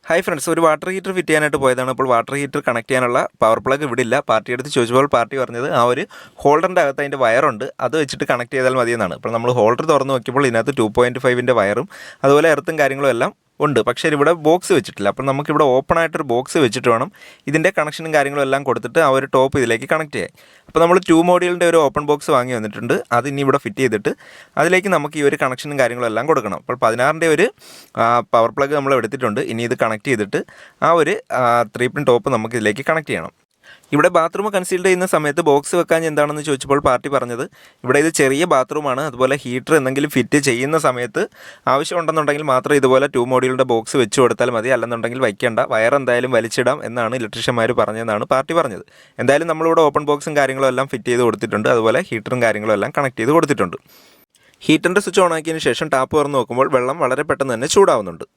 Hi friends, ഒരു water heater fit ചെയ്യാനായിട്ട് പോയതാണ്. അപ്പോൾ വാട്ടർ ഹീറ്റർ കണക്ട് ചെയ്യാനുള്ള പവർ പ്ലഗ് ഇവിടെ ഇല്ല. പാർട്ടി എടുത്ത് ചോദിച്ചപ്പോൾ പാർട്ടി പറഞ്ഞത് ആ ഒരു ഹോൾഡറിൻ്റെ അകത്ത് അതിൻ്റെ വയറുണ്ട്, അത് വെച്ചിട്ട് കണക്ട് ചെയ്താൽ മതിയെന്നാണ്. അപ്പോൾ നമ്മൾ ഹോൾഡർ തുറന്ന് നോക്കിയപ്പോൾ ഇതിനകത്ത് 2.5-ൻ്റെ വയറും അതുപോലെ എർത്തും കാര്യങ്ങളും എല്ലാം ഉണ്ട്. പക്ഷേ ഇവിടെ ബോക്സ് വെച്ചിട്ടില്ല. അപ്പോൾ നമുക്കിവിടെ ഓപ്പൺ ആയിട്ടൊരു ബോക്സ് വെച്ചിട്ട് വേണം ഇതിൻ്റെ കണക്ഷനും കാര്യങ്ങളും എല്ലാം കൊടുത്തിട്ട് ആ ഒരു ടോപ്പ് ഇതിലേക്ക് കണക്ട് ചെയ്യാൻ. അപ്പോൾ നമ്മൾ 2 മോഡ്യൂളിൻ്റെ ഒരു ഓപ്പൺ ബോക്സ് വാങ്ങി വന്നിട്ടുണ്ട്. അത് ഇനി ഇവിടെ ഫിറ്റ് ചെയ്തിട്ട് അതിലേക്ക് നമുക്ക് ഈ ഒരു കണക്ഷനും കാര്യങ്ങളും എല്ലാം കൊടുക്കണം. അപ്പോൾ 16-ൻ്റെ ഒരു പവർ പ്ലഗ് നമ്മൾ എടുത്തിട്ടുണ്ട്. ഇനി ഇത് കണക്ട് ചെയ്തിട്ട് ആ ഒരു 3-പിൻ ടോപ്പ് നമുക്ക് ഇതിലേക്ക് കണക്ട് ചെയ്യണം. ഇവിടെ ബാത്റൂം കൺസീൽഡ് ചെയ്യുന്ന സമയത്ത് ബോക്സ് വെക്കാൻ എന്താണെന്ന് ചോദിച്ചപ്പോൾ പാർട്ടി പറഞ്ഞത് ഇവിടെ ഇത് ചെറിയ ബാത്റൂമാണ്, അതുപോലെ ഹീറ്റർ എന്തെങ്കിലും ഫിറ്റ് ചെയ്യുന്ന സമയത്ത് ആവശ്യമുണ്ടെന്നുണ്ടെങ്കിൽ മാത്രം ഇതുപോലെ 2 മോഡ്യൂളിൻ്റെ ബോക്സ് വെച്ച് കൊടുത്താൽ മതി, അല്ലെന്നുണ്ടെങ്കിൽ വയ്ക്കേണ്ട, വയർ എന്തായാലും വലിച്ചിടാം എന്നാണ് ഇലക്ട്രീഷ്യന്മാർ പറഞ്ഞതെന്നാണ് പാർട്ടി പറഞ്ഞത്. എന്തായാലും നമ്മളിവിടെ ഓപ്പൺ ബോക്സും കാര്യങ്ങളും എല്ലാം ഫിറ്റ് ചെയ്ത് കൊടുത്തിട്ടുണ്ട്. അതുപോലെ ഹീറ്ററും കാര്യങ്ങളും എല്ലാം കണക്ട് ചെയ്ത് കൊടുത്തിട്ടുണ്ട്. ഹീറ്ററിൻ്റെ സ്വിച്ച് ഓൺ ആക്കിയതിന് ശേഷം ടാപ്പ് തുറന്ന് നോക്കുമ്പോൾ വെള്ളം വളരെ പെട്ടെന്ന് തന്നെ ചൂടാവുന്നുണ്ട്.